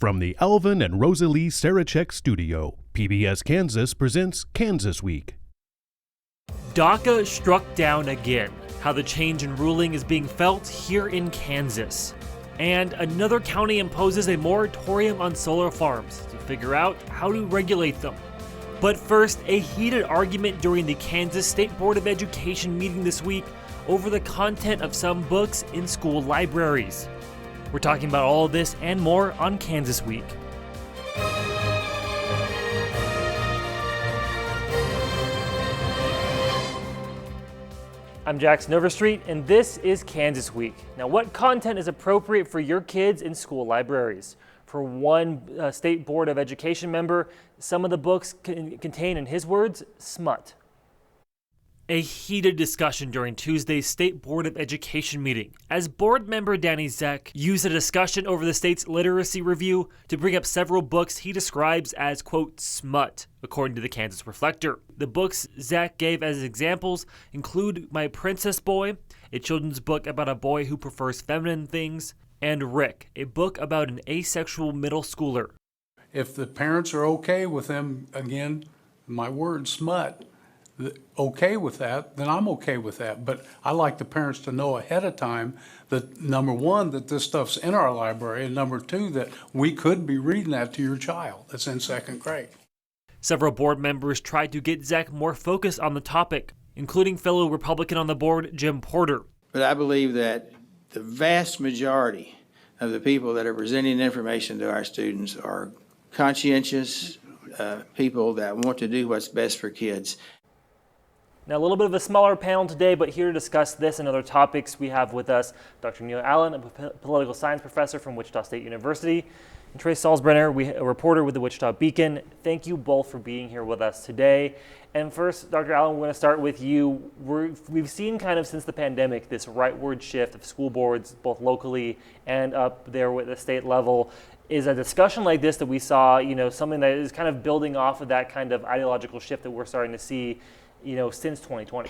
From the Alvin and Rosalie Sarachek studio, PBS Kansas presents Kansas Week. DACA struck down again. How the change in ruling is being felt here in Kansas. And another county imposes a moratorium on solar farms to figure out how to regulate them. But first, a heated argument during the Kansas State Board of Education meeting this week over the content of some books in school libraries. We're talking about all of this and more on Kansas Week. I'm Jackson Overstreet, and this is Kansas Week. Now, what content is appropriate for your kids in school libraries? For one State Board of Education member, some of the books contain, in his words, smut. A heated discussion during Tuesday's State Board of Education meeting, as board member Danny Zek used a discussion over the state's literacy review to bring up several books he describes as, quote, smut, according to the Kansas Reflector. The books Zek gave as examples include My Princess Boy, a children's book about a boy who prefers feminine things, and Rick, a book about an asexual middle schooler. If the parents are okay with them, again, my word, smut, okay with that, then I'm okay with that. But I like the parents to know ahead of time that, number one, that this stuff's in our library, and number two, that we could be reading that to your child that's in second grade. Several board members tried to get Zach more focused on the topic, including fellow Republican on the board, Jim Porter. But I believe that the vast majority of the people that are presenting information to our students are conscientious people that want to do what's best for kids. Now, a little bit of a smaller panel today, but here to discuss this and other topics, we have with us Dr. Neil Allen, a political science professor from Wichita State University, and Trace Salzbrenner, a reporter with the Wichita Beacon. Thank you both for being here with us today. And first, Dr. Allen, we're going to start with you. We've seen kind of since the pandemic this rightward shift of school boards, both locally and up there at the state level. Is a discussion like this that we saw, something that is kind of building off of that kind of ideological shift that we're starting to see since 2020?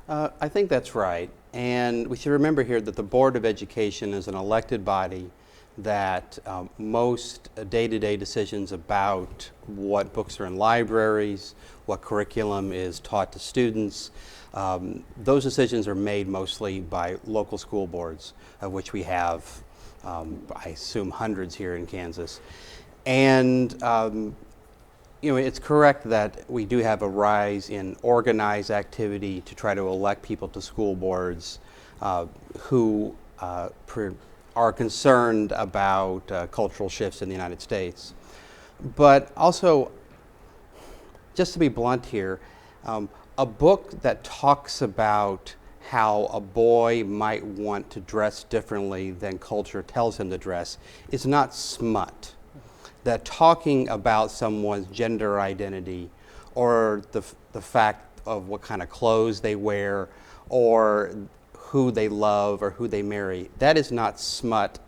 I think that's right. And we should remember here that the Board of Education is an elected body that most day-to-day decisions about what books are in libraries, what curriculum is taught to students, those decisions are made mostly by local school boards, of which we have, I assume, hundreds here in Kansas. And it's correct that we do have a rise in organized activity to try to elect people to school boards who are concerned about cultural shifts in the United States. But also, just to be blunt here, a book that talks about how a boy might want to dress differently than culture tells him to dress is not smut. That talking about someone's gender identity or the fact of what kind of clothes they wear or who they love or who they marry, that is not smut,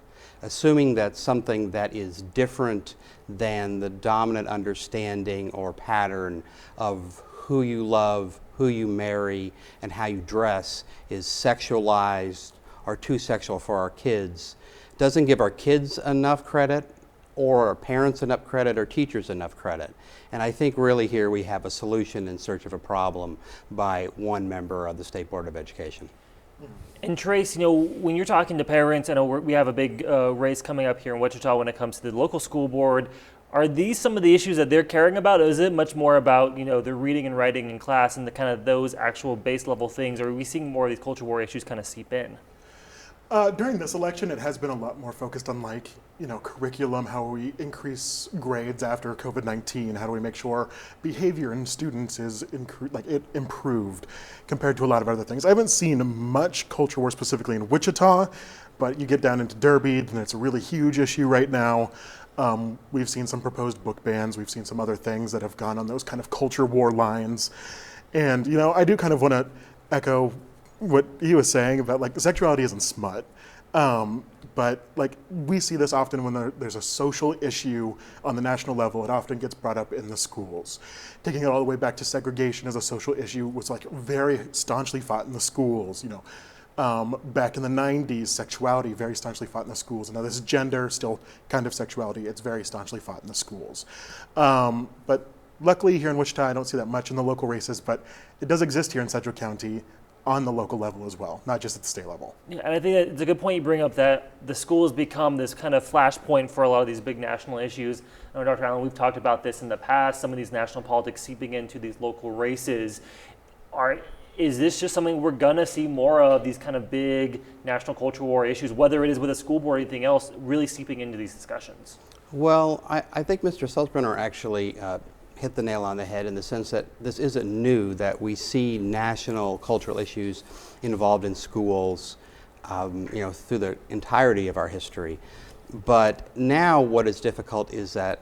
assuming that something that is different than the dominant understanding or pattern of who you love, who you marry, and how you dress is sexualized or too sexual for our kids. Doesn't give our kids enough credit, or our parents enough credit, or teachers enough credit. And I think really here we have a solution in search of a problem by one member of the State Board of Education. And Trace, when you're talking to parents, I know we have a big race coming up here in Wichita when it comes to the local school board. Are these some of the issues that they're caring about? Or is it much more about, the reading and writing in class and the kind of those actual base level things? Or are we seeing more of these culture war issues kind of seep in? During this election, it has been a lot more focused on curriculum, how we increase grades after COVID-19, how do we make sure behavior in students is improved compared to a lot of other things. I haven't seen much culture war specifically in Wichita, but you get down into Derby and it's a really huge issue right now. We've seen some proposed book bans, we've seen some other things that have gone on those kind of culture war lines. And I do kind of want to echo what he was saying about sexuality isn't smut. But we see this often when there's a social issue on the national level. It often gets brought up in the schools. Taking it all the way back to segregation as a social issue was very staunchly fought in the schools. Back in the 90s, sexuality very staunchly fought in the schools. Now this is gender, still kind of sexuality. It's very staunchly fought in the schools. But luckily here in Wichita, I don't see that much in the local races, but it does exist here in Sedgwick County on the local level as well, not just at the state level. Yeah, and I think that it's a good point you bring up that the schools become this kind of flashpoint for a lot of these big national issues. I know, Dr. Allen, we've talked about this in the past, some of these national politics seeping into these local races. Is this just something we're gonna see more of, these kind of big national culture war issues, whether it is with a school board or anything else, really seeping into these discussions? Well, I think Mr. Salzbrenner actually hit the nail on the head in the sense that this isn't new, that we see national cultural issues involved in schools, through the entirety of our history. But now what is difficult is that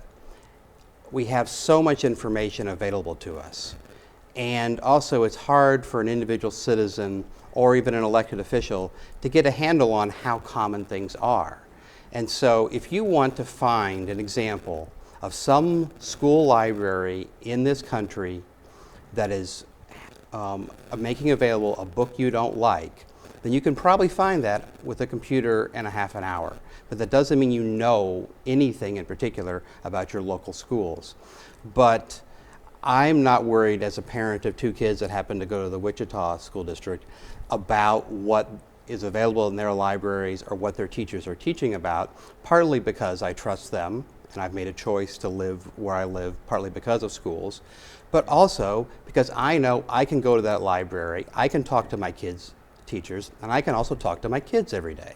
we have so much information available to us. And also it's hard for an individual citizen or even an elected official to get a handle on how common things are. And so if you want to find an example of some school library in this country that is making available a book you don't like, then you can probably find that with a computer in a half an hour. But that doesn't mean you know anything in particular about your local schools. But I'm not worried as a parent of two kids that happen to go to the Wichita School District about what is available in their libraries or what their teachers are teaching about, partly because I trust them and I've made a choice to live where I live, partly because of schools, but also because I know I can go to that library, I can talk to my kids' teachers, and I can also talk to my kids every day.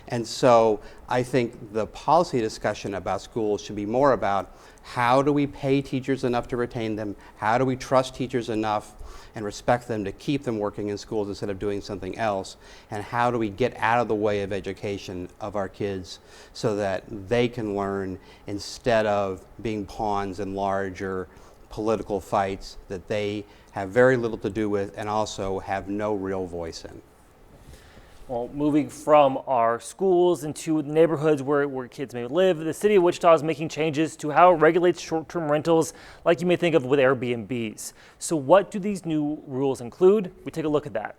And so I think the policy discussion about schools should be more about how do we pay teachers enough to retain them, how do we trust teachers enough and respect them to keep them working in schools instead of doing something else, and how do we get out of the way of education of our kids so that they can learn instead of being pawns in larger political fights that they have very little to do with and also have no real voice in. Well, moving from our schools into neighborhoods where kids may live, the city of Wichita is making changes to how it regulates short-term rentals, like you may think of with Airbnbs. So what do these new rules include? We take a look at that.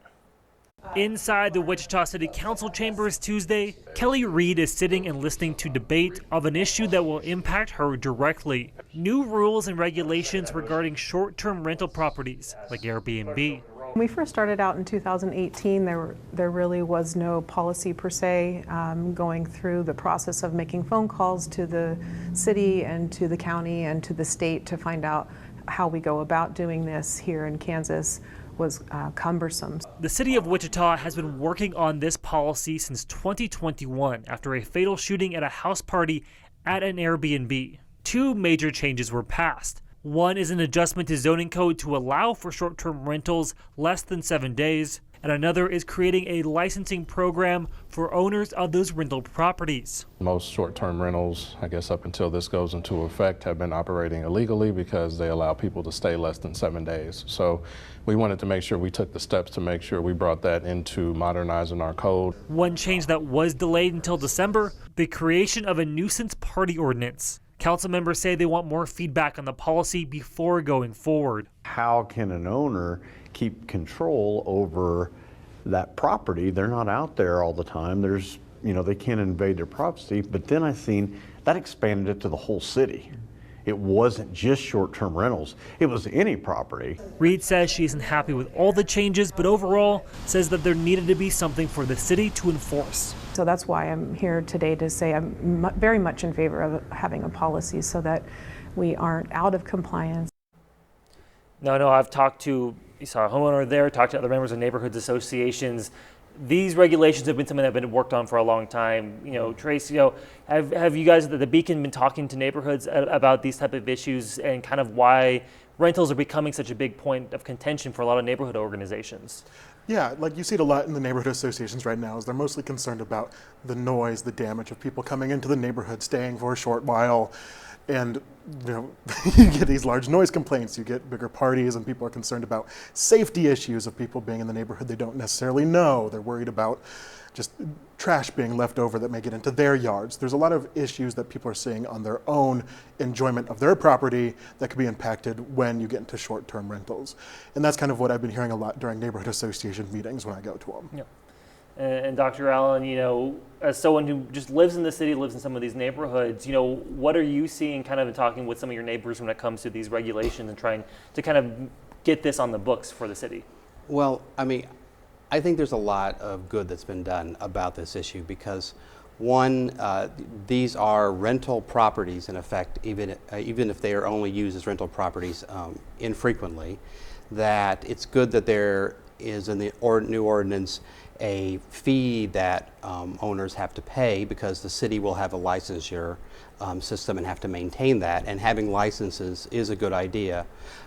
Inside the Wichita City Council chambers Tuesday, Kelly Reed is sitting and listening to debate of an issue that will impact her directly. New rules and regulations regarding short-term rental properties like Airbnb. When we first started out in 2018, there really was no policy per se. Going through the process of making phone calls to the city and to the county and to the state to find out how we go about doing this here in Kansas was cumbersome. The city of Wichita has been working on this policy since 2021 after a fatal shooting at a house party at an Airbnb. Two major changes were passed. One is an adjustment to zoning code to allow for short-term rentals less than 7 days, and another is creating a licensing program for owners of those rental properties. Most short-term rentals, I guess up until this goes into effect, have been operating illegally because they allow people to stay less than 7 days. So we wanted to make sure we took the steps to make sure we brought that into modernizing our code. One change that was delayed until December, the creation of a nuisance party ordinance. Council members say they want more feedback on the policy before going forward. How can an owner keep control over that property? They're not out there all the time. They can't invade their property. But then I seen that expanded it to the whole city. It wasn't just short-term rentals. It was any property. Reed says she isn't happy with all the changes, but overall says that there needed to be something for the city to enforce. So that's why I'm here today to say I'm very much in favor of having a policy so that we aren't out of compliance. No, I've talked to, you saw a homeowner there, talked to other members of neighborhoods associations. These regulations have been something that have been worked on for a long time. Trace, have you guys at the Beacon been talking to neighborhoods about these type of issues and kind of why rentals are becoming such a big point of contention for a lot of neighborhood organizations? Yeah, like you see it a lot in the neighborhood associations right now, is they're mostly concerned about the noise, the damage of people coming into the neighborhood, staying for a short while, and you get these large noise complaints, you get bigger parties, and people are concerned about safety issues of people being in the neighborhood they don't necessarily know. They're worried about just trash being left over that may get into their yards. There's a lot of issues that people are seeing on their own enjoyment of their property that could be impacted when you get into short-term rentals. And that's kind of what I've been hearing a lot during neighborhood association meetings when I go to them. Yeah. And Dr. Allen, as someone who just lives in the city, lives in some of these neighborhoods, what are you seeing kind of in talking with some of your neighbors when it comes to these regulations and trying to kind of get this on the books for the city? Well, I mean, I think there's a lot of good that's been done about this issue because, one, these are rental properties in effect, even if they are only used as rental properties infrequently, that it's good that there is in the new ordinance a fee that owners have to pay because the city will have a licensure system and have to maintain that. And having licenses is a good idea,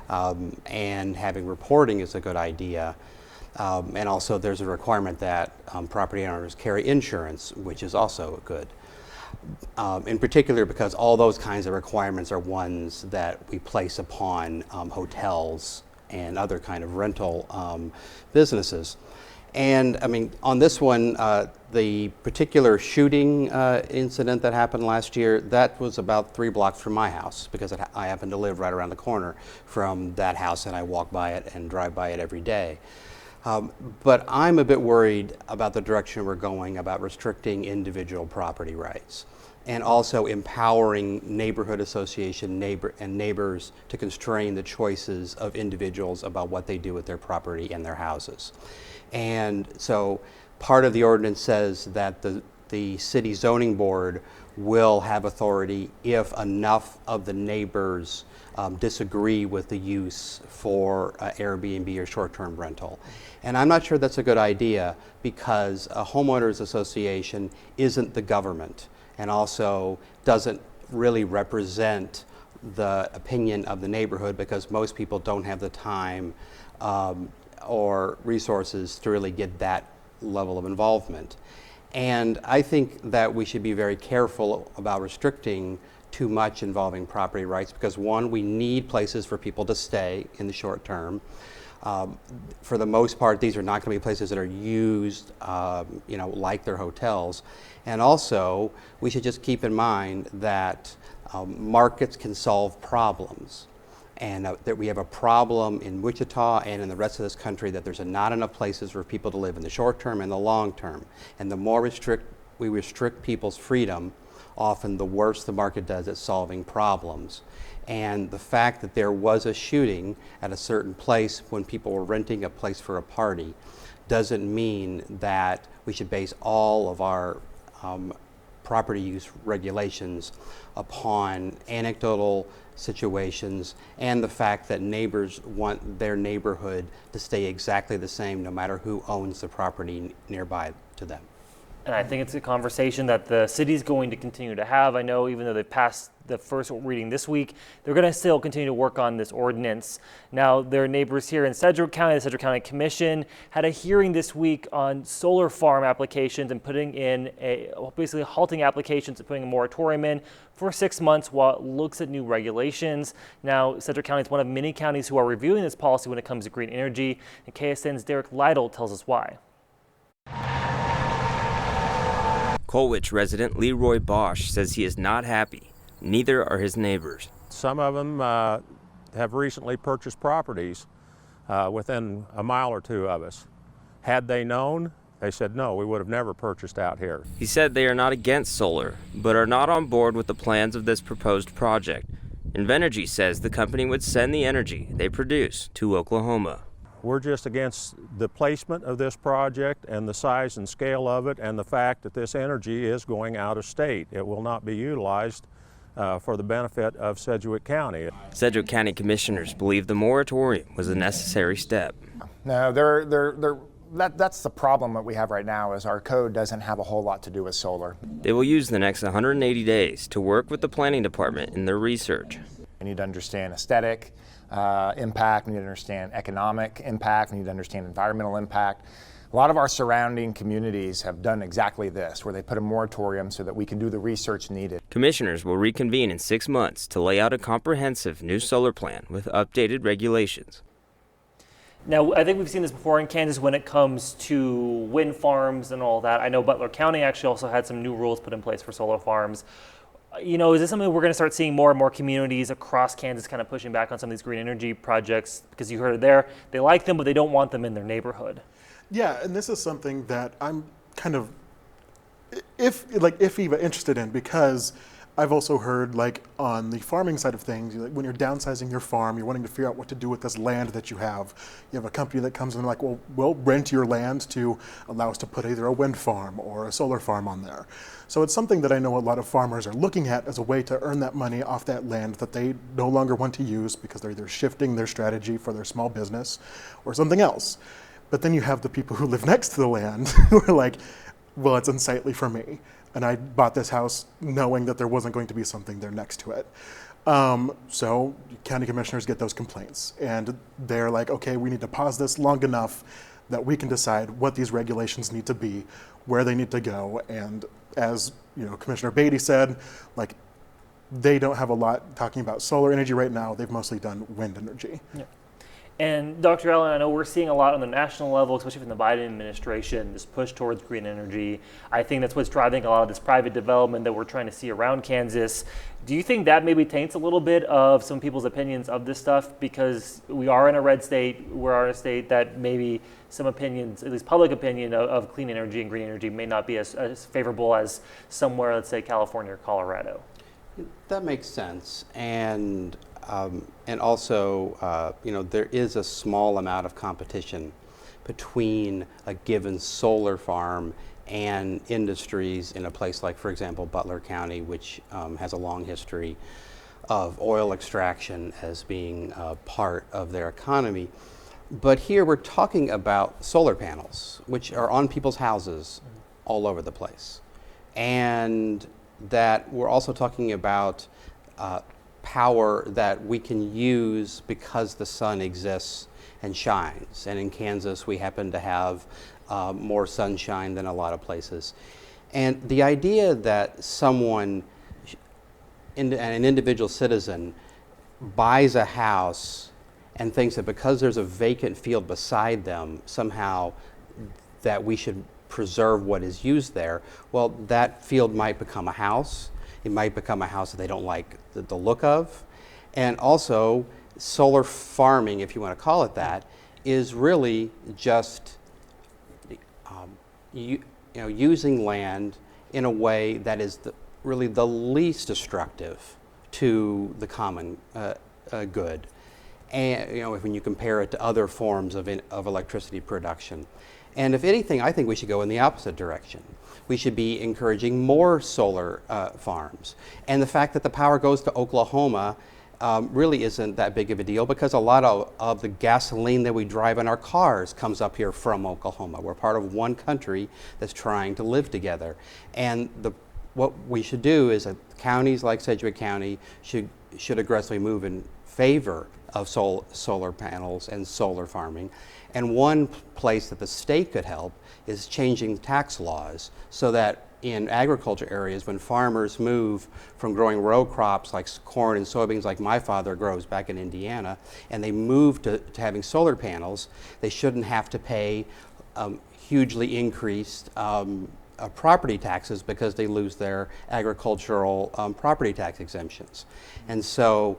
and having reporting is a good idea. And also there's a requirement that property owners carry insurance, which is also good. In particular because all those kinds of requirements are ones that we place upon hotels and other kind of rental businesses. And I mean, on this one, the particular shooting incident that happened last year, that was about 3 blocks from my house because I happen to live right around the corner from that house and I walk by it and drive by it every day. But I'm a bit worried about the direction we're going about restricting individual property rights and also empowering neighborhood association neighbors to constrain the choices of individuals about what they do with their property and their houses. And so part of the ordinance says that the city zoning board will have authority if enough of the neighbors disagree with the use for Airbnb or short-term rental. And I'm not sure that's a good idea because a homeowners association isn't the government and also doesn't really represent the opinion of the neighborhood because most people don't have the time or resources to really get that level of involvement. And I think that we should be very careful about restricting too much involving property rights because one, we need places for people to stay in the short term. For the most part, these are not going to be places that are used, like their hotels. And also, we should just keep in mind that markets can solve problems. And that we have a problem in Wichita and in the rest of this country that there's not enough places for people to live in the short term and the long term. And the more we restrict people's freedom, often the worse the market does at solving problems. And the fact that there was a shooting at a certain place when people were renting a place for a party doesn't mean that we should base all of our property use regulations upon anecdotal situations and the fact that neighbors want their neighborhood to stay exactly the same no matter who owns the property nearby to them. And I think it's a conversation that the city's going to continue to have. I know even though they passed the first reading this week, they're going to still continue to work on this ordinance. Now, their neighbors here in Sedgwick County, the Sedgwick County Commission, had a hearing this week on solar farm applications and putting in basically halting applications and putting a moratorium in for 6 months while it looks at new regulations. Now, Sedgwick County is one of many counties who are reviewing this policy when it comes to green energy, and KSN's Derek Lytle tells us why. Colwich resident Leroy Bosch says he is not happy. Neither are his neighbors. Some of them have recently purchased properties within a mile or two of us. Had they known, they said no, we would have never purchased out here. He said they are not against solar, but are not on board with the plans of this proposed project. Invenergy says the company would send the energy they produce to Oklahoma. We're just against the placement of this project and the size and scale of it and the fact that this energy is going out of state. It will not be utilized for the benefit of Sedgwick County. Sedgwick County commissioners believe the moratorium was a necessary step. No, that's the problem that we have right now is our code doesn't have a whole lot to do with solar. They will use the next 180 days to work with the planning department in their research. We need to understand aesthetic impact, we need to understand economic impact, we need to understand environmental impact. A lot of our surrounding communities have done exactly this, where they put a moratorium so that we can do the research needed. Commissioners will reconvene in 6 months to lay out a comprehensive new solar plan with updated regulations. Now, I think we've seen this before in Kansas when it comes to wind farms and all that. I know Butler County actually also had some new rules put in place for solar farms. Is this something we're going to start seeing more and more communities across Kansas kind of pushing back on some of these green energy projects? Because you heard it there, they like them, but they don't want them in their neighborhood. Yeah, and this is something that I'm kind of, if even interested in, because I've also heard, like, on the farming side of things, like, when you're downsizing your farm, you're wanting to figure out what to do with this land that you have. You have a company that comes in and like, well, we'll rent your land to allow us to put either a wind farm or a solar farm on there. So it's something that I know a lot of farmers are looking at as a way to earn that money off that land that they no longer want to use because they're either shifting their strategy for their small business or something else. But then you have the people who live next to the land who are like, well, it's unsightly for me. And I bought this house knowing that there wasn't going to be something there next to it. So county commissioners get those complaints. And they're like, okay, we need to pause this long enough that we can decide what these regulations need to be, where they need to go. And as Commissioner Beatty said, like, they don't have a lot talking about solar energy right now. They've mostly done wind energy. Yeah. And Dr. Allen, I know we're seeing a lot on the national level, especially from the Biden administration, this push towards green energy. I think that's what's driving a lot of this private development that we're trying to see around Kansas. Do you think that maybe taints a little bit of some people's opinions of this stuff? Because we are in a red state, we're in a state that maybe some opinions, at least public opinion of clean energy and green energy may not be as favorable as somewhere, let's say California or Colorado. That makes sense. And also, there is a small amount of competition between a given solar farm and industries in a place like, for example, Butler County, which has a long history of oil extraction as being part of their economy. But here we're talking about solar panels, which are on people's houses all over the place. And that we're also talking about power that we can use because the sun exists and shines. And in Kansas, we happen to have more sunshine than a lot of places. And the idea that someone, an individual citizen, buys a house and thinks that because there's a vacant field beside them, somehow that we should preserve what is used there, well, that field might become a house. It might become a house that they don't like the look of. And also, solar farming, if you want to call it that, is really just using land in a way that is really the least destructive to the common good. And when you compare it to other forms of electricity production. And if anything, I think we should go in the opposite direction. We should be encouraging more solar farms. And the fact that the power goes to Oklahoma really isn't that big of a deal, because a lot of the gasoline that we drive in our cars comes up here from Oklahoma. We're part of one country that's trying to live together. And what we should do is that counties like Sedgwick County should aggressively move in favor of solar panels and solar farming. And one place that the state could help is changing tax laws so that in agriculture areas, when farmers move from growing row crops like corn and soybeans like my father grows back in Indiana, and they move to having solar panels, they shouldn't have to pay hugely increased property taxes because they lose their agricultural property tax exemptions. And so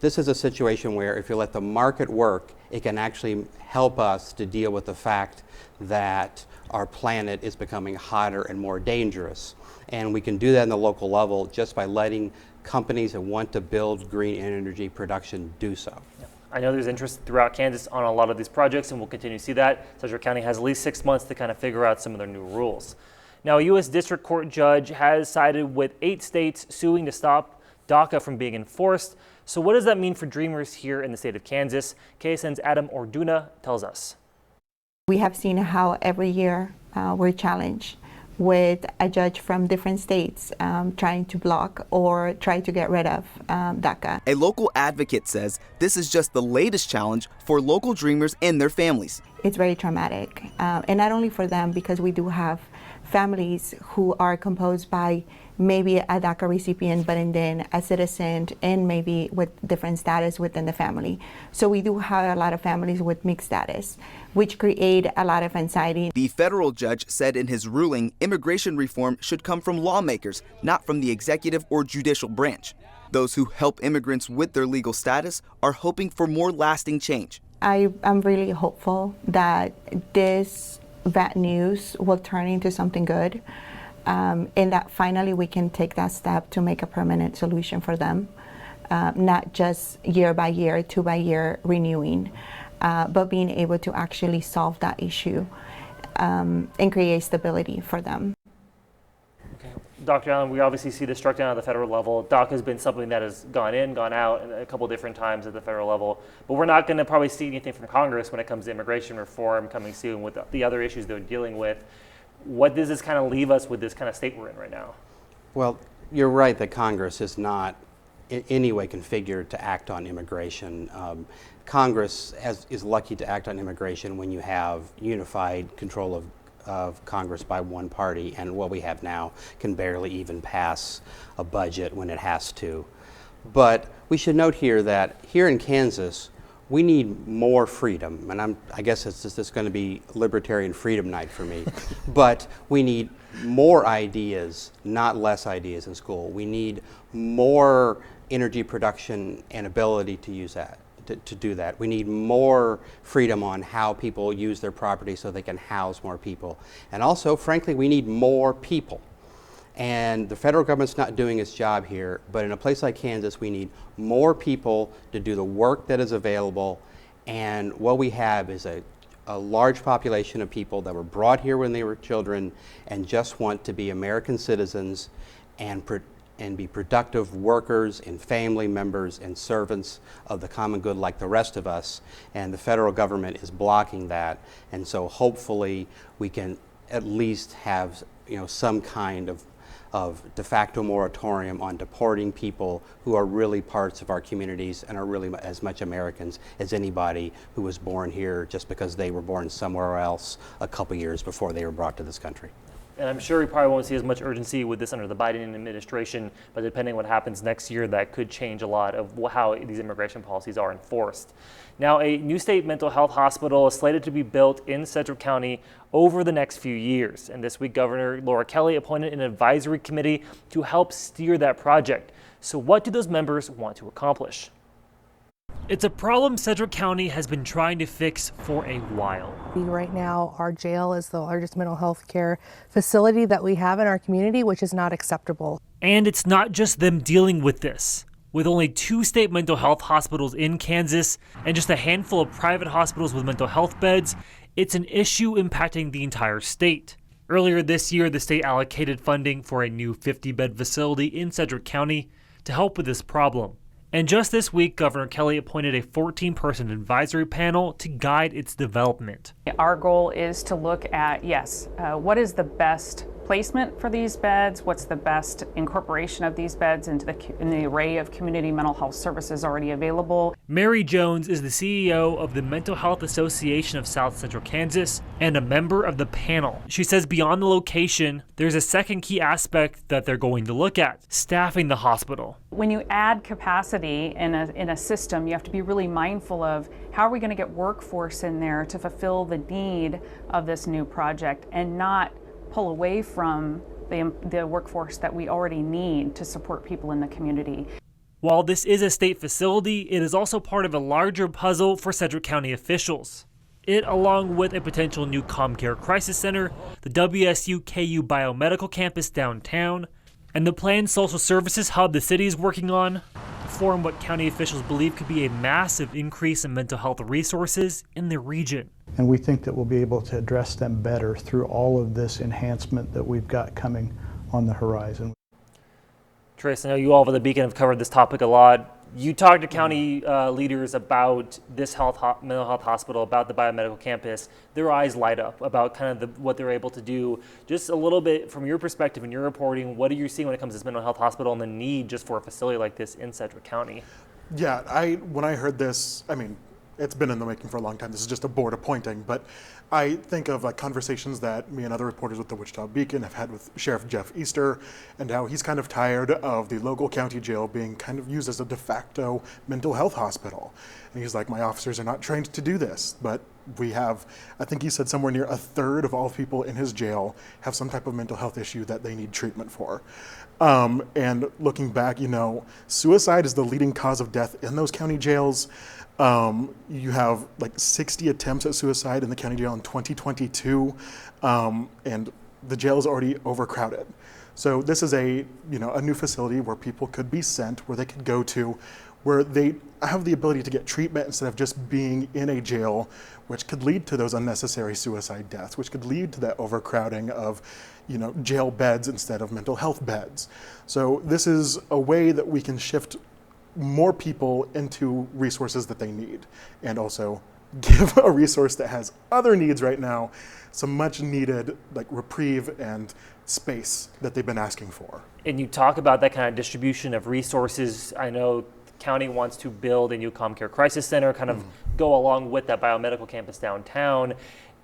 this is a situation where if you let the market work, it can actually help us to deal with the fact that our planet is becoming hotter and more dangerous. And we can do that in the local level just by letting companies that want to build green energy production do so. Yeah. I know there's interest throughout Kansas on a lot of these projects, and we'll continue to see that. Sedgwick County has at least 6 months to kind of figure out some of their new rules. Now, a U.S. District Court judge has sided with 8 states suing to stop DACA from being enforced. So what does that mean for dreamers here in the state of Kansas? KSN's Adam Orduna tells us. We have seen how every year we're challenged with a judge from different states trying to block or try to get rid of DACA. A local advocate says this is just the latest challenge for local dreamers and their families. It's very traumatic, and not only for them, because we do have families who are composed by maybe a DACA recipient, but then a citizen and maybe with different status within the family. So we do have a lot of families with mixed status, which create a lot of anxiety. The federal judge said in his ruling, immigration reform should come from lawmakers, not from the executive or judicial branch. Those who help immigrants with their legal status are hoping for more lasting change. I'm really hopeful that this bad news will turn into something good, and that finally we can take that step to make a permanent solution for them, not just year by year, 2 by year renewing, but being able to actually solve that issue and create stability for them. Dr. Allen, we obviously see this struck down at the federal level. DACA has been something that has gone in, gone out a couple different times at the federal level, but we're not going to probably see anything from Congress when it comes to immigration reform coming soon with the other issues they're dealing with. What does this kind of leave us with this kind of state we're in right now? Well, you're right that Congress is not in any way configured to act on immigration. Congress is lucky to act on immigration when you have unified control of Congress by one party, and what we have now can barely even pass a budget when it has to. But we should note here that here in Kansas, we need more freedom, and I guess it's just going to be Libertarian Freedom Night for me, but we need more ideas, not less ideas in school. We need more energy production and ability to use that. To do that. We need more freedom on how people use their property so they can house more people. And also, frankly, we need more people. And the federal government's not doing its job here, but in a place like Kansas, we need more people to do the work that is available. And what we have is a large population of people that were brought here when they were children and just want to be American citizens and be productive workers and family members and servants of the common good like the rest of us, and the federal government is blocking that. And so hopefully we can at least have some kind of de facto moratorium on deporting people who are really parts of our communities and are really as much Americans as anybody who was born here just because they were born somewhere else a couple years before they were brought to this country. And I'm sure we probably won't see as much urgency with this under the Biden administration, but depending on what happens next year, that could change a lot of how these immigration policies are enforced. Now, a new state mental health hospital is slated to be built in Sedgwick County over the next few years. And this week, Governor Laura Kelly appointed an advisory committee to help steer that project. So what do those members want to accomplish? It's a problem Sedgwick County has been trying to fix for a while. Right now, our jail is the largest mental health care facility that we have in our community, which is not acceptable. And it's not just them dealing with this. With only 2 state mental health hospitals in Kansas and just a handful of private hospitals with mental health beds, it's an issue impacting the entire state. Earlier this year, the state allocated funding for a new 50-bed facility in Sedgwick County to help with this problem. And just this week, Governor Kelly appointed a 14-person advisory panel to guide its development. Our goal is to look at, what is the best placement for these beds? What's the best incorporation of these beds into the array of community mental health services already available? Mary Jones is the CEO of the Mental Health Association of South Central Kansas and a member of the panel. She says beyond the location, there's a second key aspect that they're going to look at: staffing the hospital. When you add capacity in a system, you have to be really mindful of how are we going to get workforce in there to fulfill the need of this new project and not pull away from the workforce that we already need to support people in the community. While this is a state facility, it is also part of a larger puzzle for Sedgwick County officials. It, along with a potential new ComCare Crisis Center, the WSU-KU Biomedical Campus downtown, and the planned social services hub the city is working on, form what county officials believe could be a massive increase in mental health resources in the region. And we think that we'll be able to address them better through all of this enhancement that we've got coming on the horizon. Trace, I know you all over the Beacon have covered this topic a lot. You talked to county leaders about this mental health hospital, about the biomedical campus. Their eyes light up about kind of what they're able to do. Just a little bit from your perspective and your reporting, what are you seeing when it comes to this mental health hospital and the need just for a facility like this in Sedgwick County? Yeah, when I heard this, it's been in the making for a long time. This is just a board appointing, but I think of conversations that me and other reporters with the Wichita Beacon have had with Sheriff Jeff Easter, and how he's kind of tired of the local county jail being kind of used as a de facto mental health hospital. And he's like, my officers are not trained to do this, but We have, I think he said somewhere near a third of all people in his jail have some type of mental health issue that they need treatment for. And looking back, you know, suicide is the leading cause of death in those county jails. You have like 60 attempts at suicide in the county jail in 2022, and the jail is already overcrowded. So this is a new facility where people could be sent, where they could go to, where they have the ability to get treatment instead of just being in a jail, which could lead to those unnecessary suicide deaths, which could lead to that overcrowding of, jail beds instead of mental health beds. So this is a way that we can shift more people into resources that they need, and also give a resource that has other needs right now some much needed like reprieve and space that they've been asking for. And you talk about that kind of distribution of resources. I know the county wants to build a new ComCare Crisis Center, kind of go along with that biomedical campus downtown.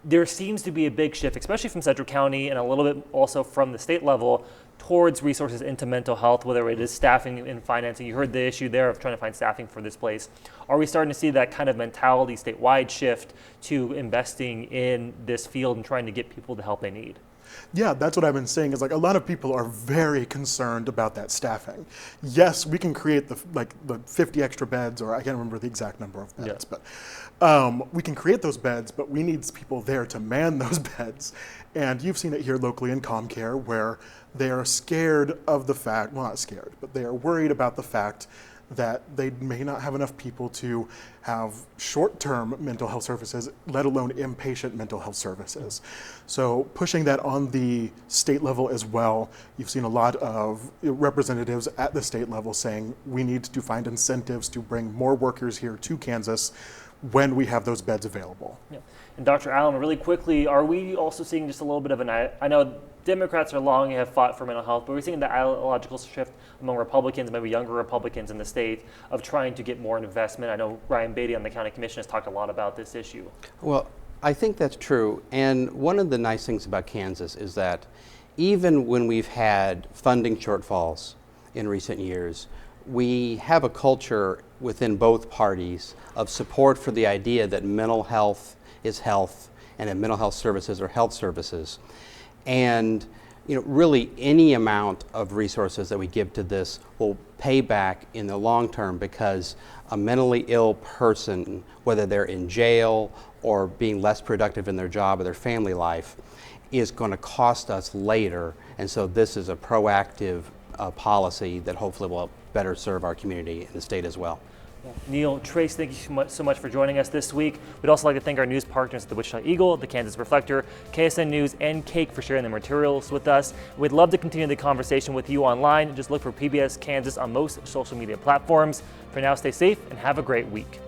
There seems to be a big shift, especially from Central County and a little bit also from the state level, towards resources into mental health, whether it is staffing and financing. You heard the issue there of trying to find staffing for this place. Are we starting to see that kind of mentality statewide shift to investing in this field and trying to get people the help they need? Yeah, that's what I've been saying, is like a lot of people are very concerned about that staffing. Yes, we can create the 50 extra beds, or I can't remember the exact number of beds, but we can create those beds, but we need people there to man those beds. And you've seen it here locally in ComCare, where they are scared of the fact, well, not scared, but they are worried about the fact that they may not have enough people to have short-term mental health services, let alone inpatient mental health services. So pushing that on the state level as well, you've seen a lot of representatives at the state level saying we need to find incentives to bring more workers here to Kansas when we have those beds available. Yeah. And Dr. Allen, really quickly, are we also seeing just a little bit of I know Democrats are long have fought for mental health, but we're seeing the ideological shift among Republicans, maybe younger Republicans in the state, of trying to get more investment. I know Ryan Beatty on the county commission has talked a lot about this issue. Well, I think that's true. And one of the nice things about Kansas is that even when we've had funding shortfalls in recent years, we have a culture within both parties of support for the idea that mental health is health and that mental health services are health services. And really any amount of resources that we give to this will pay back in the long term, because a mentally ill person, whether they're in jail or being less productive in their job or their family life, is going to cost us later. And so this is a proactive policy that hopefully will better serve our community and the state as well. Neil, Trace, thank you so much for joining us this week. We'd also like to thank our news partners at the Wichita Eagle, the Kansas Reflector, KSN News, and Cake for sharing their materials with us. We'd love to continue the conversation with you online. Just look for PBS Kansas on most social media platforms. For now, stay safe and have a great week.